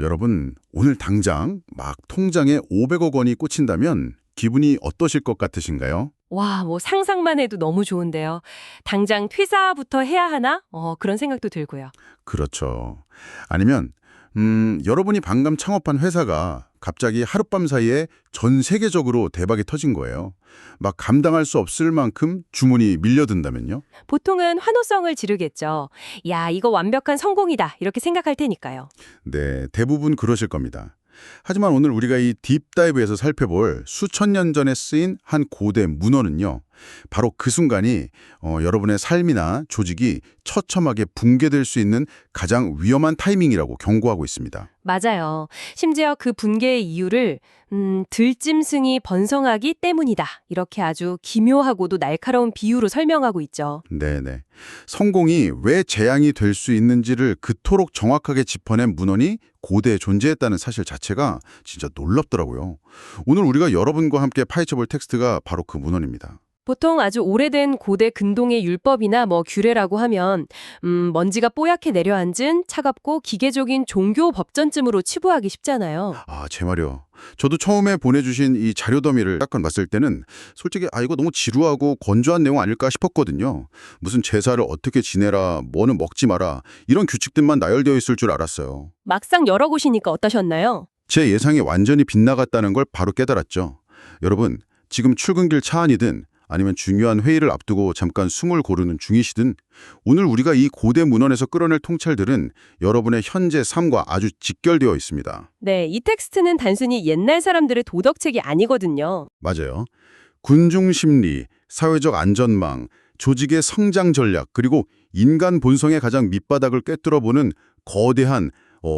여러분, 오늘 당장 막 통장에 500억 원이 꽂힌다면 기분이 어떠실 것 같으신가요? 와, 뭐 상상만 해도 너무 좋은데요. 당장 퇴사부터 해야 하나? 그런 생각도 들고요. 그렇죠. 아니면 여러분이 방금 창업한 회사가 갑자기 하룻밤 사이에 전 세계적으로 대박이 터진 거예요. 막 감당할 수 없을 만큼 주문이 밀려든다면요? 보통은 환호성을 지르겠죠. 야, 이거 완벽한 성공이다. 이렇게 생각할 테니까요. 네, 대부분 그러실 겁니다. 하지만 오늘 우리가 이 딥다이브에서 살펴볼 수천 년 전에 쓰인 한 고대 문헌은요. 바로 그 순간이 여러분의 삶이나 조직이 처참하게 붕괴될 수 있는 가장 위험한 타이밍이라고 경고하고 있습니다. 맞아요. 심지어 그 붕괴의 이유를 들짐승이 번성하기 때문이다. 이렇게 아주 기묘하고도 날카로운 비유로 설명하고 있죠. 네네. 성공이 왜 재앙이 될 수 있는지를 그토록 정확하게 짚어낸 문헌이 고대에 존재했다는 사실 자체가 진짜 놀랍더라고요. 오늘 우리가 여러분과 함께 파헤쳐볼 텍스트가 바로 그 문헌입니다. 보통 아주 오래된 고대 근동의 율법이나 규례라고 하면 먼지가 뽀얗게 내려앉은 차갑고 기계적인 종교 법전쯤으로 치부하기 쉽잖아요. 제 말이요. 저도 처음에 보내주신 이 자료 더미를 약간 봤을 때는 솔직히 이거 너무 지루하고 건조한 내용 아닐까 싶었거든요. 무슨 제사를 어떻게 지내라, 뭐는 먹지 마라 이런 규칙들만 나열되어 있을 줄 알았어요. 막상 열어보시니까 어떠셨나요? 제 예상이 완전히 빗나갔다는 걸 바로 깨달았죠. 여러분, 지금 출근길 차 안이든 아니면 중요한 회의를 앞두고 잠깐 숨을 고르는 중이시든 오늘 우리가 이 고대 문헌에서 끌어낼 통찰들은 여러분의 현재 삶과 아주 직결되어 있습니다. 네, 이 텍스트는 단순히 옛날 사람들의 도덕책이 아니거든요. 맞아요. 군중 심리, 사회적 안전망, 조직의 성장 전략, 그리고 인간 본성의 가장 밑바닥을 꿰뚫어보는 거대한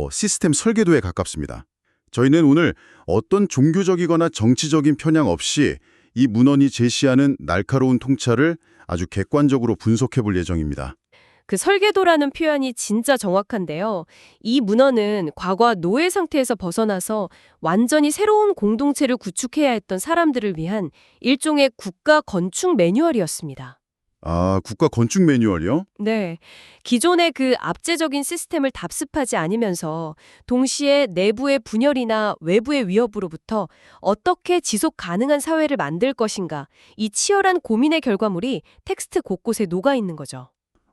시스템 설계도에 가깝습니다. 저희는 오늘 어떤 종교적이거나 정치적인 편향 없이 이 문헌이 제시하는 날카로운 통찰을 아주 객관적으로 분석해 볼 예정입니다. 그 설계도라는 표현이 진짜 정확한데요. 이 문헌은 과거 노예 상태에서 벗어나서 완전히 새로운 공동체를 구축해야 했던 사람들을 위한 일종의 국가 건축 매뉴얼이었습니다. 국가 건축 매뉴얼이요? 네. 기존의 그 압제적인 시스템을 답습하지 않으면서 동시에 내부의 분열이나 외부의 위협으로부터 어떻게 지속 가능한 사회를 만들 것인가, 이 치열한 고민의 결과물이 텍스트 곳곳에 녹아 있는 거죠.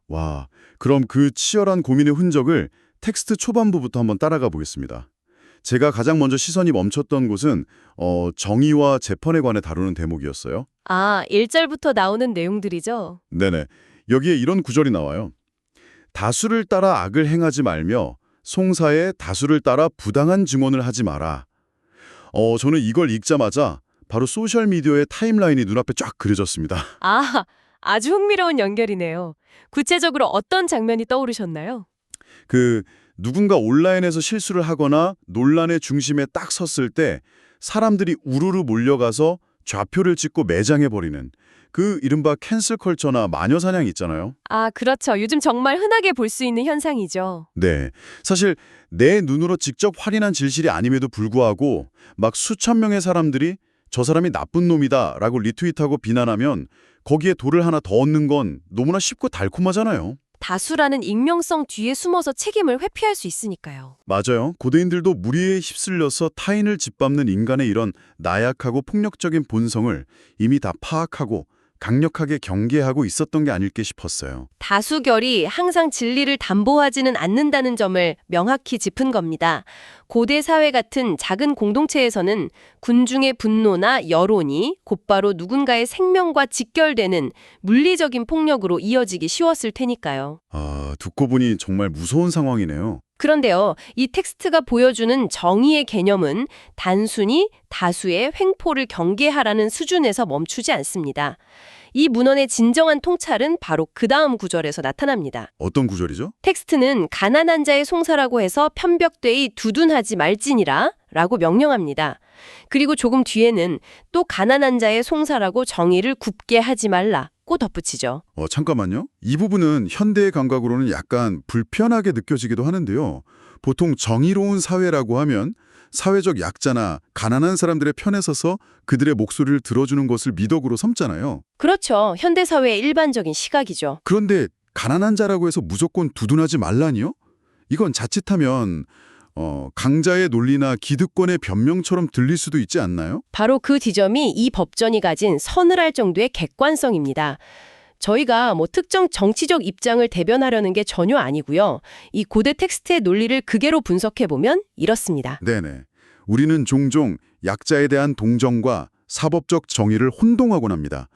와, 그럼 그 치열한 고민의 흔적을 텍스트 초반부부터 한번 따라가 보겠습니다. 제가 가장 먼저 시선이 멈췄던 곳은 정의와 재판에 관해 다루는 대목이었어요. 1절부터 나오는 내용들이죠. 네네. 여기에 이런 구절이 나와요. 다수를 따라 악을 행하지 말며 송사에 다수를 따라 부당한 증언을 하지 마라. 저는 이걸 읽자마자 바로 소셜미디어의 타임라인이 눈앞에 쫙 그려졌습니다. 아주 흥미로운 연결이네요. 구체적으로 어떤 장면이 떠오르셨나요? 누군가 온라인에서 실수를 하거나 논란의 중심에 딱 섰을 때 사람들이 우르르 몰려가서 좌표를 찍고 매장해버리는 그 이른바 캔슬 컬처나 마녀사냥 있잖아요. 그렇죠. 요즘 정말 흔하게 볼 수 있는 현상이죠. 네. 사실 내 눈으로 직접 확인한 진실이 아님에도 불구하고 막 수천 명의 사람들이 저 사람이 나쁜 놈이다 라고 리트윗하고 비난하면 거기에 돌을 하나 더 얻는 건 너무나 쉽고 달콤하잖아요. 다수라는 익명성 뒤에 숨어서 책임을 회피할 수 있으니까요. 맞아요. 고대인들도 무리에 휩쓸려서 타인을 짓밟는 인간의 이런 나약하고 폭력적인 본성을 이미 다 파악하고 강력하게 경계하고 있었던 게 아닐까 싶었어요. 다수결이 항상 진리를 담보하지는 않는다는 점을 명확히 짚은 겁니다. 고대 사회 같은 작은 공동체에서는 군중의 분노나 여론이 곧바로 누군가의 생명과 직결되는 물리적인 폭력으로 이어지기 쉬웠을 테니까요. 듣고 보니 정말 무서운 상황이네요. 그런데요, 이 텍스트가 보여주는 정의의 개념은 단순히 다수의 횡포를 경계하라는 수준에서 멈추지 않습니다. 이 문헌의 진정한 통찰은 바로 그 다음 구절에서 나타납니다. 어떤 구절이죠? 텍스트는 가난한 자의 송사라고 해서 편벽되이 두둔하지 말지니라 라고 명령합니다. 그리고 조금 뒤에는 또 가난한 자의 송사라고 정의를 굽게 하지 말라고 덧붙이죠. 잠깐만요. 이 부분은 현대의 감각으로는 약간 불편하게 느껴지기도 하는데요. 보통 정의로운 사회라고 하면 사회적 약자나 가난한 사람들의 편에 서서 그들의 목소리를 들어주는 것을 미덕으로 삼잖아요. 그렇죠. 현대사회의 일반적인 시각이죠. 그런데 가난한 자라고 해서 무조건 두둔하지 말라니요? 이건 자칫하면 강자의 논리나 기득권의 변명처럼 들릴 수도 있지 않나요? 바로 그 지점이 이 법전이 가진 서늘할 정도의 객관성입니다. 저희가 특정 정치적 입장을 대변하려는 게 전혀 아니고요. 이 고대 텍스트의 논리를 극애로 분석해보면 이렇습니다. 네네. 우리는 종종 약자에 대한 동정과 사법적 정의를 혼동하곤 합니다.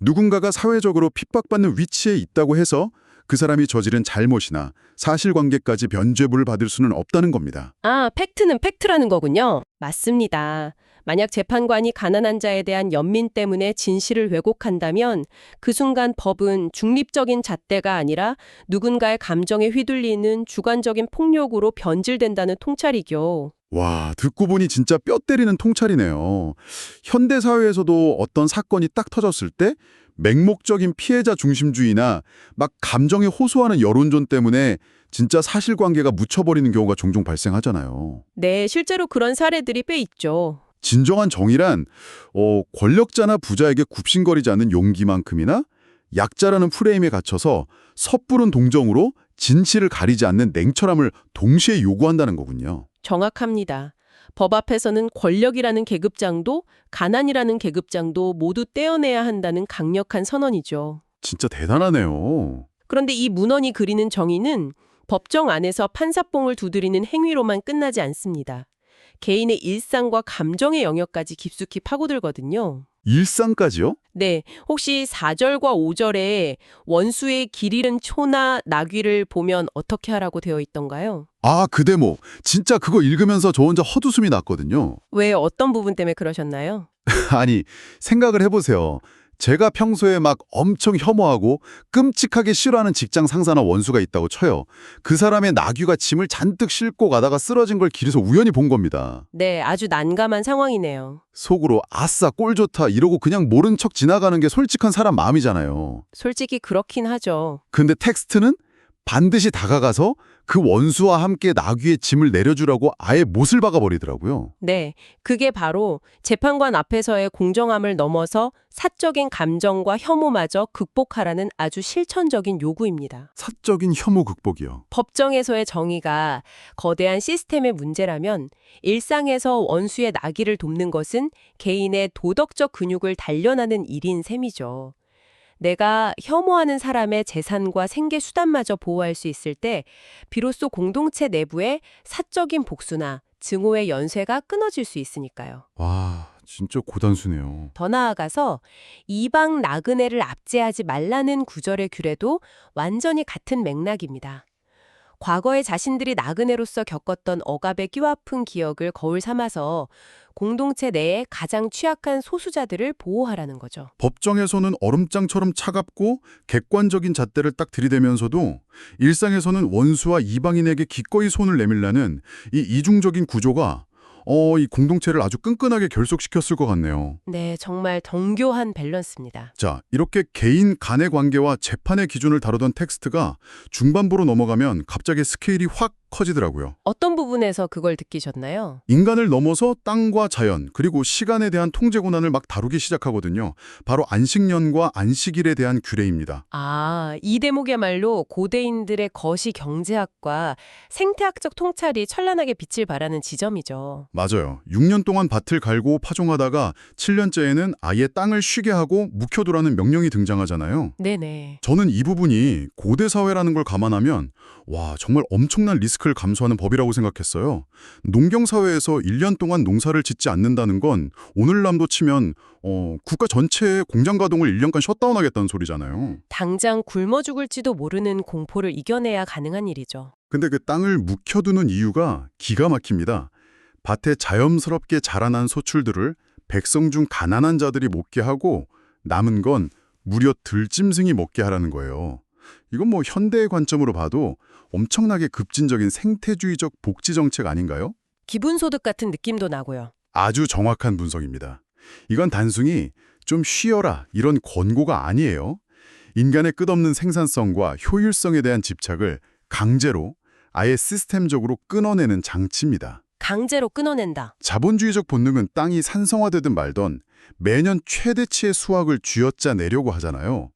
누군가가 사회적으로 핍박받는 위치에 있다고 해서 그 사람이 저지른 잘못이나 사실관계까지 변죄부를 받을 수는 없다는 겁니다. 아, 팩트는 팩트라는 거군요. 맞습니다. 만약 재판관이 가난한 자에 대한 연민 때문에 진실을 왜곡한다면 그 순간 법은 중립적인 잣대가 아니라 누군가의 감정에 휘둘리는 주관적인 폭력으로 변질된다는 통찰이죠. 와, 듣고 보니 진짜 뼈 때리는 통찰이네요. 현대 사회에서도 어떤 사건이 딱 터졌을 때 맹목적인 피해자 중심주의나 막 감정에 호소하는 여론전 때문에 진짜 사실관계가 묻혀버리는 경우가 종종 발생하잖아요. 네, 실제로 그런 사례들이 꽤 있죠. 진정한 정의란 권력자나 부자에게 굽신거리지 않는 용기만큼이나 약자라는 프레임에 갇혀서 섣부른 동정으로 진실을 가리지 않는 냉철함을 동시에 요구한다는 거군요. 정확합니다. 법 앞에서는 권력이라는 계급장도 가난이라는 계급장도 모두 떼어내야 한다는 강력한 선언이죠. 진짜 대단하네요. 그런데 이 문헌이 그리는 정의는 법정 안에서 판사봉을 두드리는 행위로만 끝나지 않습니다. 개인의 일상과 감정의 영역까지 깊숙이 파고들거든요. 일상까지요? 네, 혹시 4절과 5절에 원수의 길 잃은 초나 나귀를 보면 어떻게 하라고 되어 있던가요? 아, 그 대목. 진짜 그거 읽으면서 저 혼자 헛웃음이 났거든요. 왜 어떤 부분 때문에 그러셨나요? 아니, 생각을 해보세요. 제가 평소에 막 엄청 혐오하고 끔찍하게 싫어하는 직장 상사나 원수가 있다고 쳐요. 그 사람의 나귀가 짐을 잔뜩 싣고 가다가 쓰러진 걸 길에서 우연히 본 겁니다. 네, 아주 난감한 상황이네요. 속으로 아싸 꼴 좋다 이러고 그냥 모른 척 지나가는 게 솔직한 사람 마음이잖아요. 솔직히 그렇긴 하죠. 근데 텍스트는 반드시 다가가서 그 원수와 함께 나귀의 짐을 내려주라고 아예 못을 박아버리더라고요. 네, 그게 바로 재판관 앞에서의 공정함을 넘어서 사적인 감정과 혐오마저 극복하라는 아주 실천적인 요구입니다. 사적인 혐오 극복이요. 법정에서의 정의가 거대한 시스템의 문제라면 일상에서 원수의 나귀를 돕는 것은 개인의 도덕적 근육을 단련하는 일인 셈이죠. 내가 혐오하는 사람의 재산과 생계 수단마저 보호할 수 있을 때 비로소 공동체 내부의 사적인 복수나 증오의 연쇄가 끊어질 수 있으니까요. 와, 진짜 고단수네요. 더 나아가서 이방 나그네를 압제하지 말라는 구절의 규례도 완전히 같은 맥락입니다. 과거에 자신들이 나그네로서 겪었던 억압의 뼈아픈 기억을 거울 삼아서 공동체 내에 가장 취약한 소수자들을 보호하라는 거죠. 법정에서는 얼음장처럼 차갑고 객관적인 잣대를 딱 들이대면서도 일상에서는 원수와 이방인에게 기꺼이 손을 내밀라는 이 이중적인 구조가 이 공동체를 아주 끈끈하게 결속시켰을 것 같네요. 네, 정말 정교한 밸런스입니다. 자, 이렇게 개인 간의 관계와 재판의 기준을 다루던 텍스트가 중반부로 넘어가면 갑자기 스케일이 확 커지더라고요. 어떤 부분에서 그걸 느끼셨나요? 인간을 넘어서 땅과 자연, 그리고 시간에 대한 통제 권한을 막 다루기 시작하거든요. 바로 안식년과 안식일에 대한 규례입니다. 아, 이 대목이야말로 고대인들의 거시 경제학과 생태학적 통찰이 찬란하게 빛을 발하는 지점이죠. 맞아요. 6년 동안 밭을 갈고 파종하다가 7년째에는 아예 땅을 쉬게 하고 묵혀두라는 명령이 등장하잖아요. 네네. 저는 이 부분이 고대 사회라는 걸 감안하면 와, 정말 엄청난 리스크를 감수하는 법이라고 생각했어요. 농경 사회에서 1년 동안 농사를 짓지 않는다는 건 오늘날로 치면 국가 전체의 공장 가동을 1년간 셧다운하겠다는 소리잖아요. 당장 굶어 죽을지도 모르는 공포를 이겨내야 가능한 일이죠. 근데 그 땅을 묵혀두는 이유가 기가 막힙니다. 밭에 자연스럽게 자라난 소출들을 백성 중 가난한 자들이 먹게 하고 남은 건 무려 들짐승이 먹게 하라는 거예요. 이건 뭐 현대의 관점으로 봐도 엄청나게 급진적인 생태주의적 복지 정책 아닌가요? 기본소득 같은 느낌도 나고요. 아주 정확한 분석입니다. 이건 단순히 좀 쉬어라 이런 권고가 아니에요. 인간의 끝없는 생산성과 효율성에 대한 집착을 강제로 아예 시스템적으로 끊어내는 장치입니다. 강제로 끊어낸다. 자본주의적 본능은 땅이 산성화되든 말던 매년 최대치의 수확을 쥐어짜 내려고 하잖아요.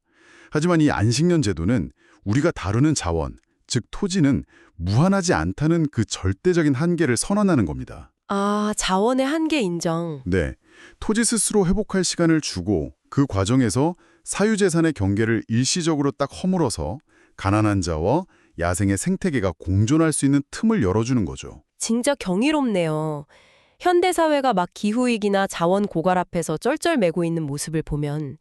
하지만 이 안식년 제도는 우리가 다루는 자원, 즉 토지는 무한하지 않다는 그 절대적인 한계를 선언하는 겁니다. 아, 자원의 한계 인정. 네, 토지 스스로 회복할 시간을 주고 그 과정에서 사유재산의 경계를 일시적으로 딱 허물어서 가난한 자와 야생의 생태계가 공존할 수 있는 틈을 열어주는 거죠. 진짜 경이롭네요. 현대사회가 막 기후위기나 자원 고갈 앞에서 쩔쩔매고 있는 모습을 보면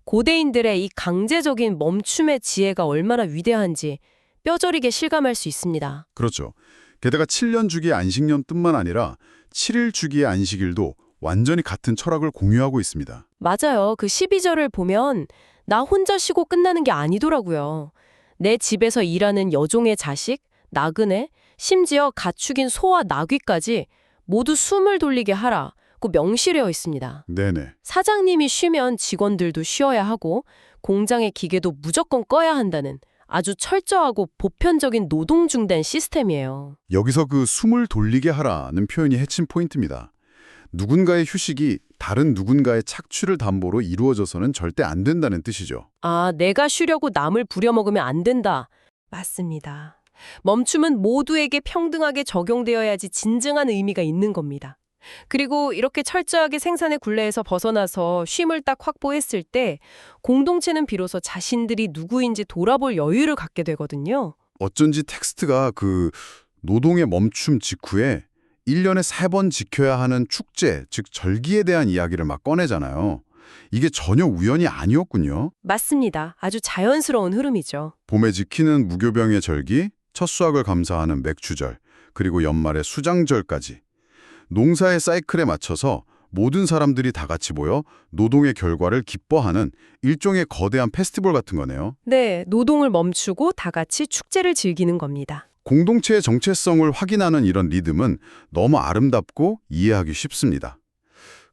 고대인들의 이 강제적인 멈춤의 지혜가 얼마나 위대한지 뼈저리게 실감할 수 있습니다. 그렇죠. 게다가 7년 주기의 안식년뿐만 아니라 7일 주기의 안식일도 완전히 같은 철학을 공유하고 있습니다. 맞아요. 그 12절을 보면 나 혼자 쉬고 끝나는 게 아니더라고요. 내 집에서 일하는 여종의 자식, 나그네, 심지어 가축인 소와 나귀까지 모두 숨을 돌리게 하라고 명시되어 있습니다. 네네. 사장님이 쉬면 직원들도 쉬어야 하고 공장의 기계도 무조건 꺼야 한다는 아주 철저하고 보편적인 노동 중단 시스템이에요. 여기서 그 숨을 돌리게 하라는 표현이 핵심 포인트입니다. 누군가의 휴식이 다른 누군가의 착취를 담보로 이루어져서는 절대 안 된다는 뜻이죠. 아, 내가 쉬려고 남을 부려먹으면 안 된다. 맞습니다. 멈춤은 모두에게 평등하게 적용되어야지 진정한 의미가 있는 겁니다. 그리고 이렇게 철저하게 생산의 굴레에서 벗어나서 쉼을 딱 확보했을 때 공동체는 비로소 자신들이 누구인지 돌아볼 여유를 갖게 되거든요. 어쩐지 텍스트가 그 노동의 멈춤 직후에 1년에 3번 지켜야 하는 축제, 즉 절기에 대한 이야기를 막 꺼내잖아요. 이게 전혀 우연이 아니었군요. 맞습니다. 아주 자연스러운 흐름이죠. 봄에 지키는 무교병의 절기, 첫 수확을 감사하는 맥주절, 그리고 연말의 수장절까지. 농사의 사이클에 맞춰서 모든 사람들이 다 같이 모여 노동의 결과를 기뻐하는 일종의 거대한 페스티벌 같은 거네요. 네, 노동을 멈추고 다 같이 축제를 즐기는 겁니다. 공동체의 정체성을 확인하는 이런 리듬은 너무 아름답고 이해하기 쉽습니다.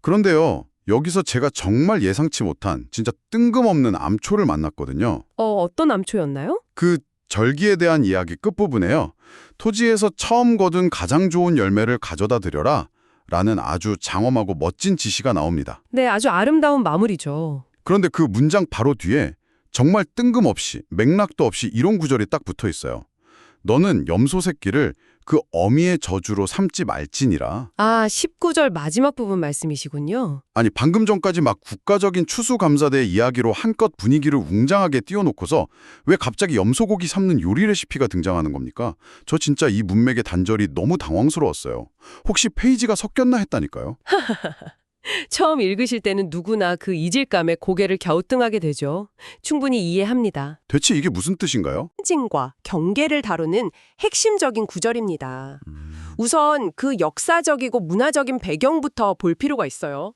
그런데요, 여기서 제가 정말 예상치 못한 진짜 뜬금없는 암초를 만났거든요. 어떤 암초였나요? 그 절기에 대한 이야기 끝부분에요. 토지에서 처음 거둔 가장 좋은 열매를 가져다 드려라 라는 아주 장엄하고 멋진 지시가 나옵니다. 네, 아주 아름다운 마무리죠. 그런데 그 문장 바로 뒤에 정말 뜬금없이 맥락도 없이 이런 구절이 딱 붙어 있어요. 너는 염소 새끼를 그 어미의 저주로 삼지 말지니라. 아, 19절 마지막 부분 말씀이시군요. 아니 방금 전까지 막 국가적인 추수감사대 이야기로 한껏 분위기를 웅장하게 띄워놓고서 왜 갑자기 염소고기 삶는 요리 레시피가 등장하는 겁니까? 저 진짜 이 문맥의 단절이 너무 당황스러웠어요. 혹시 페이지가 섞였나 했다니까요. 처음 읽으실 때는 누구나 그 이질감에 고개를 갸우뚱하게 되죠. 충분히 이해합니다. 대체 이게 무슨 뜻인가요? 상징과 경계를 다루는 핵심적인 구절입니다. 우선 그 역사적이고 문화적인 배경부터 볼 필요가 있어요.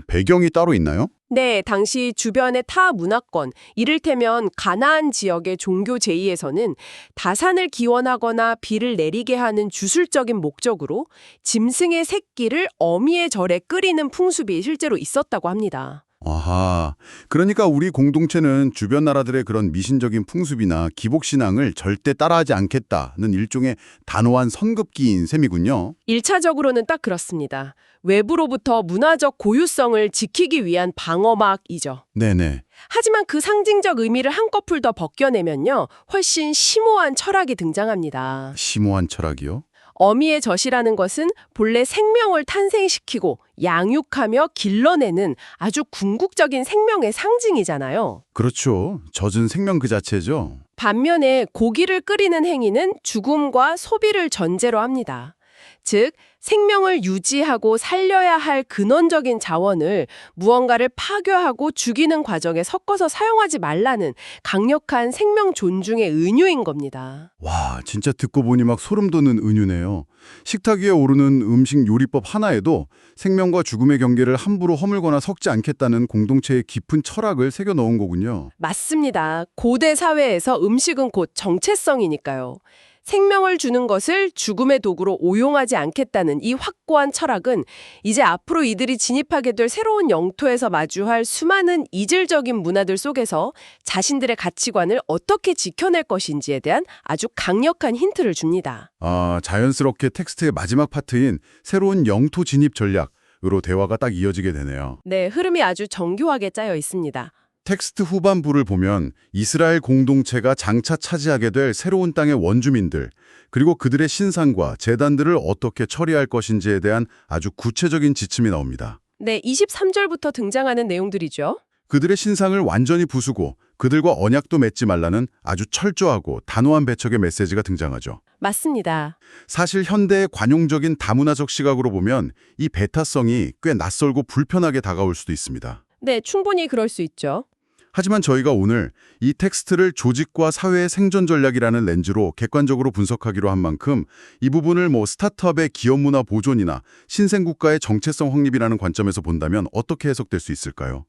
배경이 따로 있나요? 네, 당시 주변의 타 문화권, 이를테면 가나안 지역의 종교 제의에서는 다산을 기원하거나 비를 내리게 하는 주술적인 목적으로 짐승의 새끼를 어미의 절에 끓이는 풍습이 실제로 있었다고 합니다. 아하, 그러니까 우리 공동체는 주변 나라들의 그런 미신적인 풍습이나 기복신앙을 절대 따라하지 않겠다는 일종의 단호한 선급기인 셈이군요. 1차적으로는 딱 그렇습니다. 외부로부터 문화적 고유성을 지키기 위한 방어막이죠. 네네. 하지만 그 상징적 의미를 한꺼풀 더 벗겨내면요. 훨씬 심오한 철학이 등장합니다. 심오한 철학이요? 어미의 젖이라는 것은 본래 생명을 탄생시키고 양육하며 길러내는 아주 궁극적인 생명의 상징이잖아요. 그렇죠. 젖은 생명 그 자체죠. 반면에 고기를 끓이는 행위는 죽음과 소비를 전제로 합니다. 즉, 생명을 유지하고 살려야 할 근원적인 자원을 무언가를 파괴하고 죽이는 과정에 섞어서 사용하지 말라는 강력한 생명 존중의 은유인 겁니다. 와, 진짜 듣고 보니 막 소름 돋는 은유네요. 식탁 위에 오르는 음식 요리법 하나에도 생명과 죽음의 경계를 함부로 허물거나 섞지 않겠다는 공동체의 깊은 철학을 새겨 넣은 거군요. 맞습니다. 고대 사회에서 음식은 곧 정체성이니까요. 생명을 주는 것을 죽음의 도구로 오용하지 않겠다는 이 확고한 철학은 이제 앞으로 이들이 진입하게 될 새로운 영토에서 마주할 수많은 이질적인 문화들 속에서 자신들의 가치관을 어떻게 지켜낼 것인지에 대한 아주 강력한 힌트를 줍니다. 아, 자연스럽게 텍스트의 마지막 파트인 새로운 영토 진입 전략으로 대화가 딱 이어지게 되네요. 네, 흐름이 아주 정교하게 짜여 있습니다. 텍스트 후반부를 보면 이스라엘 공동체가 장차 차지하게 될 새로운 땅의 원주민들, 그리고 그들의 신상과 제단들을 어떻게 처리할 것인지에 대한 아주 구체적인 지침이 나옵니다. 네, 23절부터 등장하는 내용들이죠. 그들의 신상을 완전히 부수고 그들과 언약도 맺지 말라는 아주 철저하고 단호한 배척의 메시지가 등장하죠. 맞습니다. 사실 현대의 관용적인 다문화적 시각으로 보면 이 배타성이 꽤 낯설고 불편하게 다가올 수도 있습니다. 네, 충분히 그럴 수 있죠. 하지만 저희가 오늘 이 텍스트를 조직과 사회의 생존 전략이라는 렌즈로 객관적으로 분석하기로 한 만큼 이 부분을 스타트업의 기업 문화 보존이나 신생국가의 정체성 확립이라는 관점에서 본다면 어떻게 해석될 수 있을까요?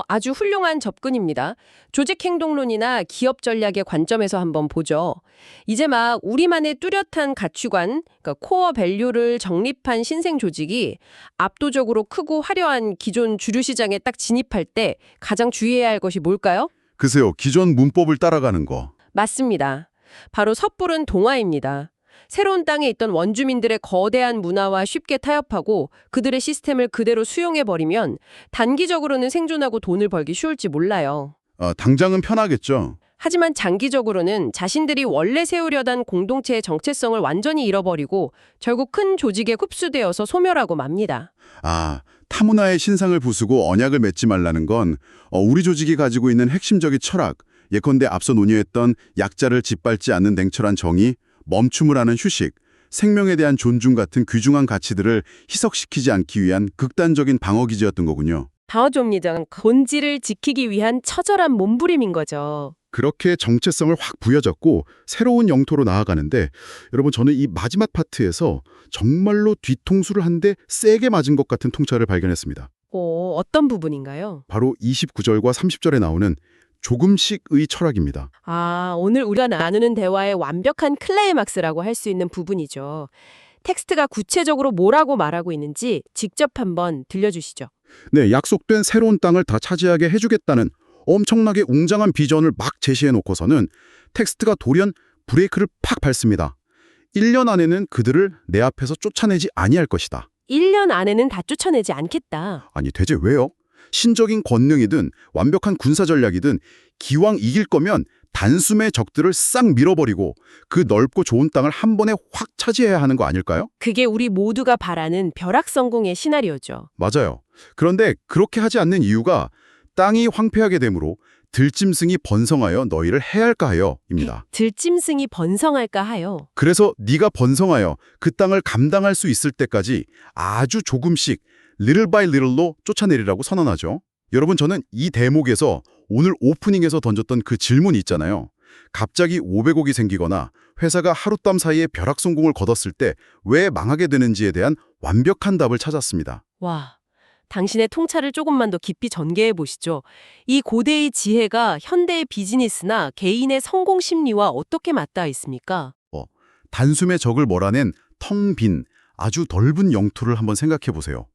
아주 훌륭한 접근입니다. 조직 행동론이나 기업 전략의 관점에서 한번 보죠. 이제 막 우리만의 뚜렷한 가치관, 그러니까 코어 밸류를 정립한 신생 조직이 압도적으로 크고 화려한 기존 주류 시장에 딱 진입할 때 가장 주의해야 할 것이 뭘까요? 글쎄요, 기존 문법을 따라가는 거. 맞습니다. 바로 섣부른 동화입니다. 새로운 땅에 있던 원주민들의 거대한 문화와 쉽게 타협하고 그들의 시스템을 그대로 수용해버리면 단기적으로는 생존하고 돈을 벌기 쉬울지 몰라요. 당장은 편하겠죠. 하지만 장기적으로는 자신들이 원래 세우려던 공동체의 정체성을 완전히 잃어버리고 결국 큰 조직에 흡수되어서 소멸하고 맙니다. 타문화의 신상을 부수고 언약을 맺지 말라는 건 우리 조직이 가지고 있는 핵심적인 철학, 예컨대 앞서 논의했던 약자를 짓밟지 않는 냉철한 정의, 멈춤을 하는 휴식, 생명에 대한 존중 같은 귀중한 가치들을 희석시키지 않기 위한 극단적인 방어기제였던 거군요. 방어조입니다. 본질을 지키기 위한 처절한 몸부림인 거죠. 그렇게 정체성을 확 부여잡고 새로운 영토로 나아가는데 여러분 저는 이 마지막 파트에서 정말로 뒤통수를 한 대 세게 맞은 것 같은 통찰을 발견했습니다. 어떤 부분인가요? 바로 29절과 30절에 나오는 조금씩의 철학입니다. 오늘 우리가 나누는 대화의 완벽한 클라이막스라고 할 수 있는 부분이죠. 텍스트가 구체적으로 뭐라고 말하고 있는지 직접 한번 들려주시죠. 네, 약속된 새로운 땅을 다 차지하게 해주겠다는 엄청나게 웅장한 비전을 막 제시해놓고서는 텍스트가 돌연 브레이크를 팍 밟습니다. 1년 안에는 그들을 내 앞에서 쫓아내지 아니할 것이다. 1년 안에는 다 쫓아내지 않겠다. 아니 대체 왜요? 신적인 권능이든 완벽한 군사 전략이든 기왕 이길 거면 단숨에 적들을 싹 밀어버리고 그 넓고 좋은 땅을 한 번에 확 차지해야 하는 거 아닐까요? 그게 우리 모두가 바라는 벼락성공의 시나리오죠. 맞아요. 그런데 그렇게 하지 않는 이유가 땅이 황폐하게 되므로 들짐승이 번성하여 너희를 해할까 하여입니다. 들짐승이 번성할까 하여. 그래서 네가 번성하여 그 땅을 감당할 수 있을 때까지 아주 조금씩 little by little로 쫓아내리라고 선언하죠. 여러분 저는 이 대목에서 오늘 오프닝에서 던졌던 그 질문이 있잖아요. 갑자기 500억이 생기거나 회사가 하룻밤 사이에 벼락 성공을 거뒀을 때 왜 망하게 되는지에 대한 완벽한 답을 찾았습니다. 와, 당신의 통찰을 조금만 더 깊이 전개해 보시죠. 이 고대의 지혜가 현대의 비즈니스나 개인의 성공 심리와 어떻게 맞닿아 있습니까? 단숨에 적을 몰아낸 텅 빈 아주 넓은 영토를 한번 생각해 보세요.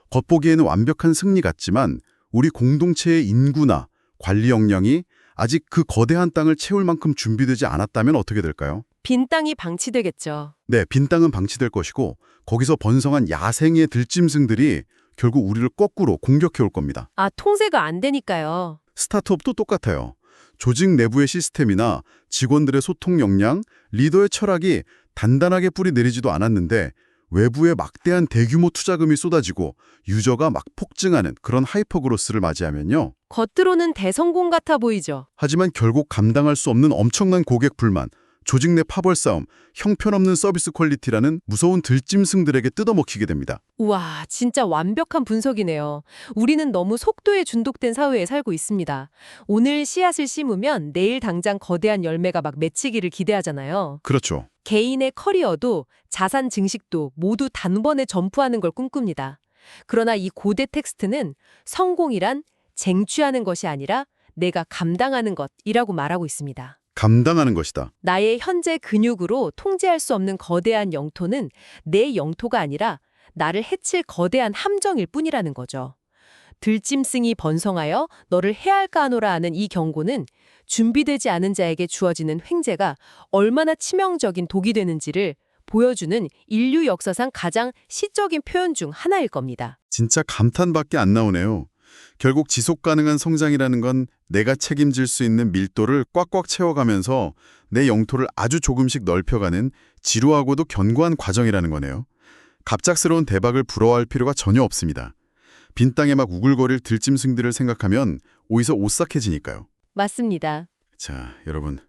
겉보기에는 완벽한 승리 같지만 우리 공동체의 인구나 관리 역량이 아직 그 거대한 땅을 채울 만큼 준비되지 않았다면 어떻게 될까요? 빈 땅이 방치되겠죠. 네, 빈 땅은 방치될 것이고 거기서 번성한 야생의 들짐승들이 결국 우리를 거꾸로 공격해 올 겁니다. 통제가 안 되니까요. 스타트업도 똑같아요. 조직 내부의 시스템이나 직원들의 소통 역량, 리더의 철학이 단단하게 뿌리 내리지도 않았는데 외부에 막대한 대규모 투자금이 쏟아지고 유저가 막 폭증하는 그런 하이퍼그로스를 맞이하면요. 겉으로는 대성공 같아 보이죠. 하지만 결국 감당할 수 없는 엄청난 고객 불만, 조직 내 파벌 싸움, 형편없는 서비스 퀄리티라는 무서운 들짐승들에게 뜯어먹히게 됩니다. 우와, 진짜 완벽한 분석이네요. 우리는 너무 속도에 중독된 사회에 살고 있습니다. 오늘 씨앗을 심으면 내일 당장 거대한 열매가 막 맺히기를 기대하잖아요. 그렇죠. 개인의 커리어도 자산 증식도 모두 단번에 점프하는 걸 꿈꿉니다. 그러나 이 고대 텍스트는 성공이란 쟁취하는 것이 아니라 내가 감당하는 것이라고 말하고 있습니다. 감당하는 것이다. 나의 현재 근육으로 통제할 수 없는 거대한 영토는 내 영토가 아니라 나를 해칠 거대한 함정일 뿐이라는 거죠. 들짐승이 번성하여 너를 해할까 하노라 하는 이 경고는 준비되지 않은 자에게 주어지는 횡재가 얼마나 치명적인 독이 되는지를 보여주는 인류 역사상 가장 시적인 표현 중 하나일 겁니다. 진짜 감탄밖에 안 나오네요. 결국 지속 가능한 성장이라는 건 내가 책임질 수 있는 밀도를 꽉꽉 채워가면서 내 영토를 아주 조금씩 넓혀가는 지루하고도 견고한 과정이라는 거네요. 갑작스러운 대박을 부러워할 필요가 전혀 없습니다. 빈 땅에 막 우글거릴 들짐승들을 생각하면 오히려 오싹해지니까요. 맞습니다. 자, 여러분.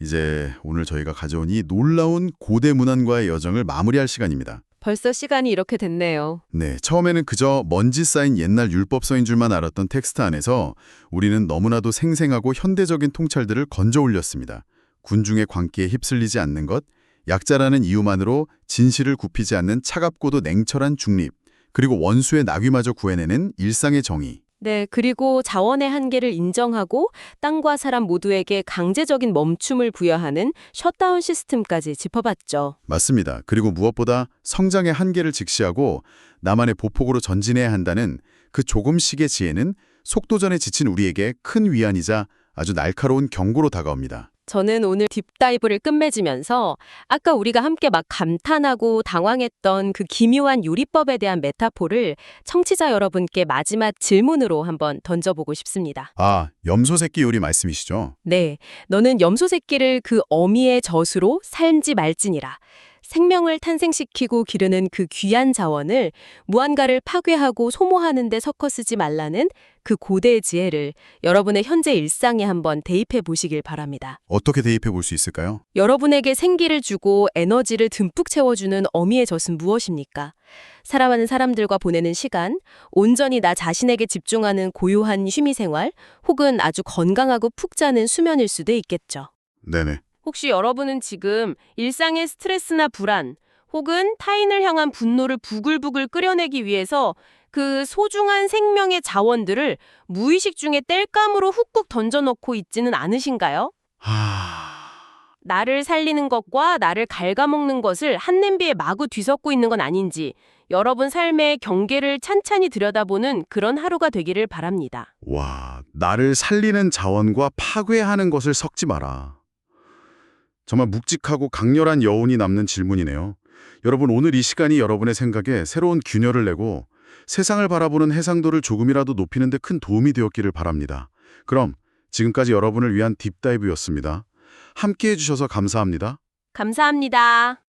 이제 오늘 저희가 가져온 이 놀라운 고대 문안과의 여정을 마무리할 시간입니다. 벌써 시간이 이렇게 됐네요. 네, 처음에는 그저 먼지 쌓인 옛날 율법서인 줄만 알았던 텍스트 안에서 우리는 너무나도 생생하고 현대적인 통찰들을 건져 올렸습니다. 군중의 광기에 휩쓸리지 않는 것, 약자라는 이유만으로 진실을 굽히지 않는 차갑고도 냉철한 중립, 그리고 원수의 낙위마저 구해내는 일상의 정의. 네, 그리고 자원의 한계를 인정하고 땅과 사람 모두에게 강제적인 멈춤을 부여하는 셧다운 시스템까지 짚어봤죠. 맞습니다. 그리고 무엇보다 성장의 한계를 직시하고 나만의 보폭으로 전진해야 한다는 그 조금씩의 지혜는 속도전에 지친 우리에게 큰 위안이자 아주 날카로운 경고로 다가옵니다. 저는 오늘 딥다이브를 끝맺으면서 아까 우리가 함께 막 감탄하고 당황했던 그 기묘한 요리법에 대한 메타포를 청취자 여러분께 마지막 질문으로 한번 던져보고 싶습니다. 아, 염소 새끼 요리 말씀이시죠? 네, 너는 염소 새끼를 그 어미의 젖으로 삶지 말지니라. 생명을 탄생시키고 기르는 그 귀한 자원을 무한가를 파괴하고 소모하는 데 섞어 쓰지 말라는 그 고대의 지혜를 여러분의 현재 일상에 한번 대입해 보시길 바랍니다. 어떻게 대입해 볼 수 있을까요? 여러분에게 생기를 주고 에너지를 듬뿍 채워주는 어미의 젖은 무엇입니까? 사랑하는 사람들과 보내는 시간, 온전히 나 자신에게 집중하는 고요한 취미생활, 혹은 아주 건강하고 푹 자는 수면일 수도 있겠죠. 네네. 혹시 여러분은 지금 일상의 스트레스나 불안, 혹은 타인을 향한 분노를 부글부글 끓여내기 위해서 그 소중한 생명의 자원들을 무의식 중에 땔감으로 훅훅 던져놓고 있지는 않으신가요? 나를 살리는 것과 나를 갉아먹는 것을 한 냄비에 마구 뒤섞고 있는 건 아닌지 여러분 삶의 경계를 찬찬히 들여다보는 그런 하루가 되기를 바랍니다. 와, 나를 살리는 자원과 파괴하는 것을 섞지 마라. 정말 묵직하고 강렬한 여운이 남는 질문이네요. 여러분, 오늘 이 시간이 여러분의 생각에 새로운 균열을 내고 세상을 바라보는 해상도를 조금이라도 높이는 데 큰 도움이 되었기를 바랍니다. 그럼 지금까지 여러분을 위한 딥다이브였습니다. 함께해 주셔서 감사합니다. 감사합니다.